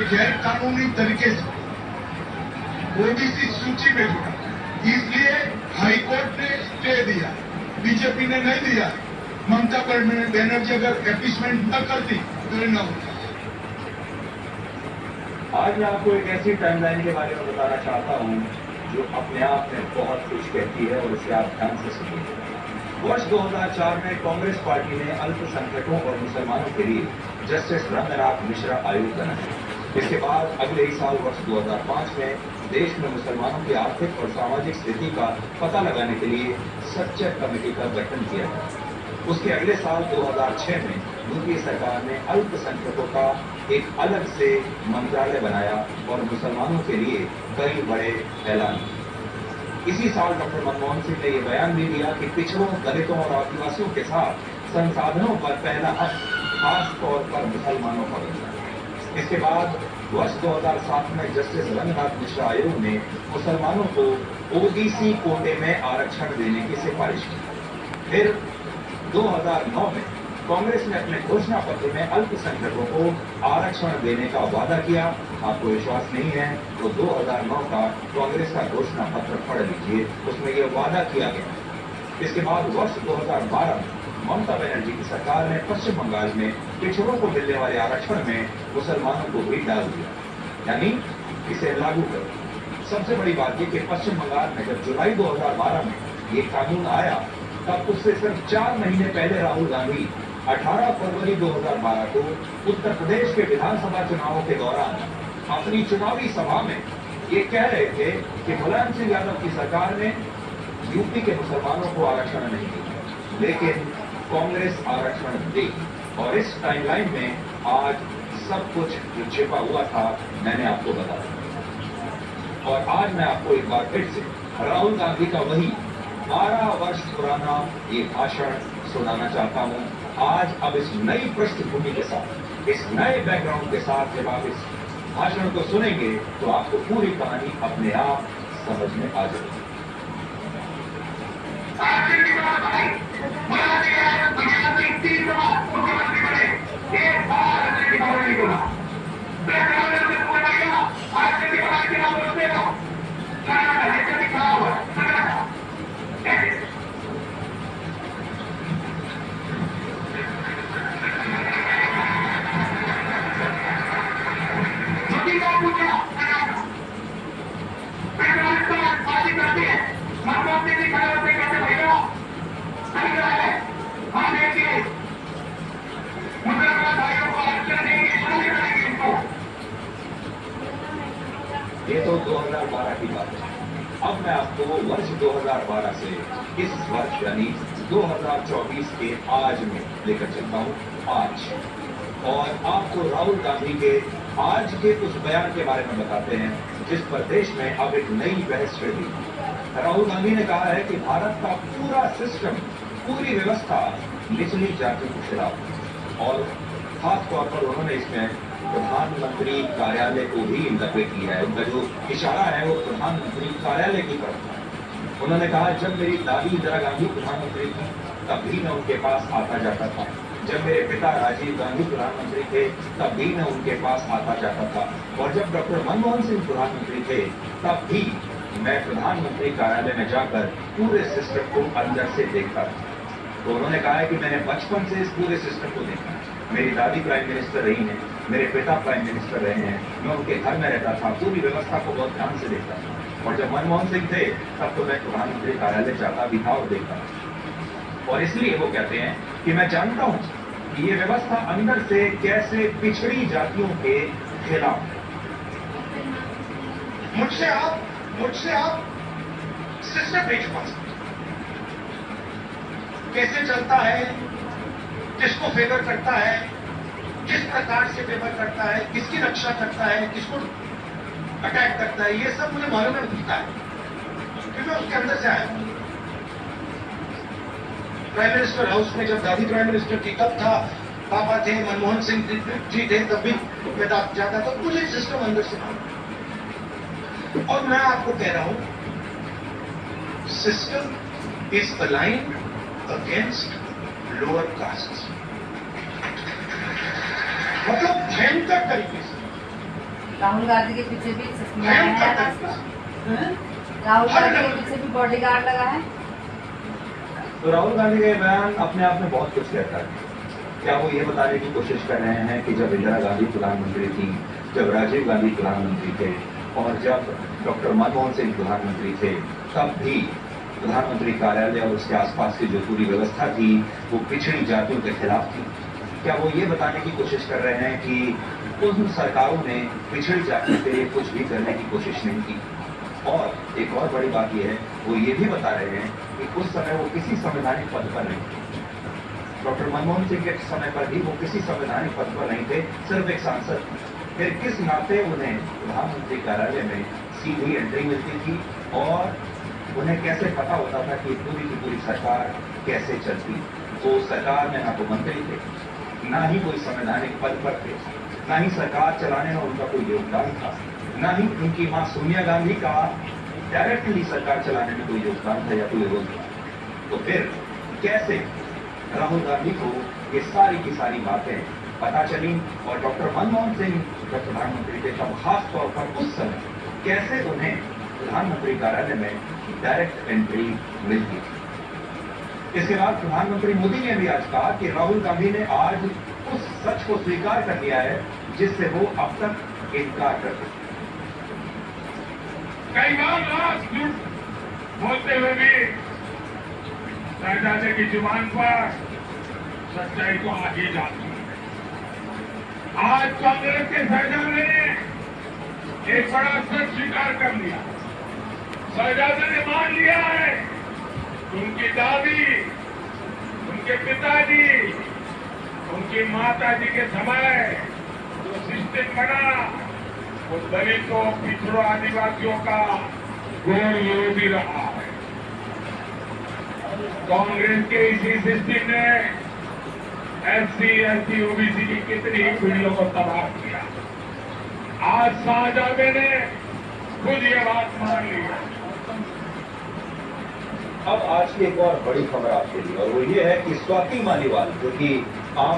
गैर कानूनी तरीके से ओबीसी सूची में जुड़ा, इसलिए हाईकोर्ट ने स्टे दिया, बीजेपी ने नहीं दिया। ममता बनर्जी अगर एपिसमेंट न करती तो न होता। आज मैं आपको एक ऐसी टाइमलाइन के बारे में बताना चाहता हूं जो अपने आप में बहुत कुछ कहती है और इसे आप ध्यान से सुनिए। वर्ष 2004 में कांग्रेस पार्टी ने अल्पसंख्यकों और मुसलमानों के लिए जस्टिस रंगनाथ मिश्रा आयोग बनाया। इसके बाद अगले ही साल वर्ष 2005 में देश में मुसलमानों की आर्थिक और सामाजिक स्थिति का पता लगाने के लिए सच्चर कमेटी का गठन किया गया। उसके अगले साल 2006 में यूपीए सरकार ने अल्पसंख्यकों का एक अलग से मंत्रालय बनाया और मुसलमानों के लिए कई बड़े ऐलान किए। इसी साल डॉक्टर मनमोहन सिंह ने यह बयान भी दिया कि पिछड़ों, दलितों और आदिवासियों के साथ संसाधनों पर पहला हक खास तौर पर मुसलमानों का बना। इसके बाद वर्ष 2007 में जस्टिस रंगनाथ मिश्रा आयोग ने मुसलमानों को ओबीसी कोटे में आरक्षण देने की सिफारिश की। फिर 2009 में कांग्रेस ने अपने घोषणा पत्र में अल्पसंख्यकों को आरक्षण देने का वादा किया। आपको विश्वास नहीं है तो 2009 का कांग्रेस का घोषणा पत्र पढ़ लीजिए, उसमें यह वादा किया गया। इसके बाद वर्ष 2012 में ममता बनर्जी की सरकार ने पश्चिम बंगाल में पिछड़ों को मिलने वाले आरक्षण में मुसलमानों को भी डाल दिया, यानी इसे लागू करो। सबसे बड़ी बात यह कि पश्चिम बंगाल में जब जुलाई 2012 में ये कानून आया, तब उससे सिर्फ 4 महीने पहले राहुल गांधी 18 फरवरी 2012 को उत्तर प्रदेश के विधानसभा चुनावों के दौरान अपनी चुनावी सभा में ये कह रहे थे कि मुलायम सिंह यादव की सरकार ने यूपी के मुसलमानों को आरक्षण नहीं दिया, लेकिन कांग्रेस आरक्षण दी। और इस टाइमलाइन में आज सब कुछ जो छिपा हुआ था मैंने आपको बता दिया। और आज मैं आपको एक बार फिर से राहुल गांधी का वही 12 वर्ष पुराना ये भाषण सुनाना चाहता हूं। आज अब इस नई पृष्ठभूमि के साथ, इस नए बैकग्राउंड के साथ जब आप इस भाषण को सुनेंगे तो आपको पूरी कहानी अपने आप समझ में आ जाएगी। ये तो 2012 की बात है। अब मैं आपको वर्ष 2012 से इस वर्ष यानी 2024 के आज में लेकर चलता हूँ। आज और आपको राहुल गांधी के आज के उस बयान के बारे में बताते हैं जिस पर देश में अब एक नई बहस छिड़ गई। राहुल गांधी ने कहा है कि भारत का पूरा सिस्टम, पूरी व्यवस्था निचली जाति के खिलाफ है और खास तौर पर उन्होंने इसमें प्रधानमंत्री कार्यालय को भी इंटरप्रेट किया है। उनका जो इशारा है वो प्रधानमंत्री कार्यालय की तरफ है। उन्होंने कहा जब मेरी दादी इंदिरा गांधी प्रधानमंत्री थी तब भी मैं उनके पास आता जाता था, जब मेरे पिता राजीव गांधी प्रधानमंत्री थे तब भी मैं उनके पास आता जाता था, और जब डॉक्टर मनमोहन सिंह प्रधानमंत्री थे तब भी मैं प्रधानमंत्री कार्यालय में जाकर पूरे सिस्टम को अंदर से देखता था। तो उन्होंने कहा है कि मैंने बचपन से इस पूरे सिस्टम को देखा। मेरी दादी प्राइम मिनिस्टर रही हैं, मेरे पिता प्राइम मिनिस्टर रहे हैं, मैं उनके घर में रहता था, पूरी व्यवस्था को बहुत ध्यान से देखता था। और जब मनमोहन सिंह थे तब तो मैं प्रधानमंत्री कार्यालय जाता भी था और देखता था। और इसलिए वो कहते हैं कि मैं जानता हूं कि ये व्यवस्था अंदर से कैसे पिछड़ी जातियों के खिलाफ है। मुझसे आप सिस्टम नहीं छुपा सकते। कैसे चलता है, किसको फेवर करता है, किस प्रकार से फेवर करता है, किसकी रक्षा करता है, किसको अटैक करता है, ये सब मुझे मालूम नहीं दिखता है क्योंकि मैं उसके अंदर से आया। प्राइम मिनिस्टर हाउस में जब दादी प्राइम मिनिस्टर थी तब था, पापा थे, मनमोहन सिंह जी थे तब भी मैं जाता था, मुझे सिस्टम अंदर से मालूम। और मैं आपको कह रहा हूं system is aligned against lower caste, मतलब भयंकर तरीके से राहुल गांधी के पीछे भी चश्मा है भयंकर ना? तरीके से। राहुल हर गांधी के जगह। पीछे भी बॉडीगार्ड लगा है। तो राहुल गांधी का ये बयान अपने आप में बहुत कुछ कहता है। क्या वो ये बताने की कोशिश कर रहे हैं कि जब इंदिरा गांधी प्रधानमंत्री थी, जब राजीव गांधी प्रधानमंत्री थे और जब डॉक्टर मनमोहन सिंह प्रधानमंत्री थे, तब भी प्रधानमंत्री कार्यालय और उसके आसपास की जो पूरी व्यवस्था थी वो पिछड़ी जातियों के खिलाफ थी? क्या वो ये बताने की कोशिश कर रहे हैं कि उन सरकारों ने पिछड़ी जातियों के लिए कुछ भी करने की कोशिश नहीं की? और एक और बड़ी बात यह है, वो ये भी बता रहे हैं कि उस समय वो किसी संवैधानिक पद पर नहीं थे। डॉक्टर मनमोहन सिंह के समय पर भी वो किसी संवैधानिक पद पर नहीं थे, सिर्फ एक सांसद थे। फिर किस नाते उन्हें प्रधानमंत्री कार्यालय में सीधी एंट्री मिलती थी और उन्हें कैसे पता होता था कि पूरी की पूरी सरकार कैसे चलती? वो सरकार में ना तो मंत्री थे, ना ही कोई संवैधानिक पद पर थे, ना ही सरकार चलाने में उनका कोई योगदान था, ना ही उनकी मां सोनिया गांधी का डायरेक्टली सरकार चलाने में कोई योगदान था या कोई रोल था। तो फिर कैसे राहुल गांधी को ये सारी की सारी बातें पता चली और डॉक्टर मनमोहन सिंह जब प्रधानमंत्री थे तब खास तौर पर उस समय कैसे उन्हें प्रधानमंत्री कार्यालय में डायरेक्ट एंट्री मिलती थी? इसके बाद प्रधानमंत्री मोदी ने भी आज कहा कि राहुल गांधी ने आज उस सच को स्वीकार कर लिया है जिससे वो अब तक इनकार करते थे। कई बार लास्ट झूठ बोलते हुए भी शहजादे की जुबान पर सच्चाई तो आ ही जाती है। आज कांग्रेस के शहजादे ने एक बड़ा सच स्वीकार कर लिया। शहजादे ने मान लिया है कि उनकी दादी, उनके पिताजी, उनकी माताजी के समय जो सिस्टम बना वो दलितों, पिछड़ों, आदिवासियों का घोर विरोधी रहा है। कांग्रेस के इसी सिस्टम ने एससी, एसटी, ओबीसी की कितनी ही पीढ़ियों को तबाह किया। आज शाहजादे ने खुद ये बात मान ली है। अब आज की एक और बड़ी खबर आपके लिए और वो ये है कि स्वाति मालीवाल जो कि आम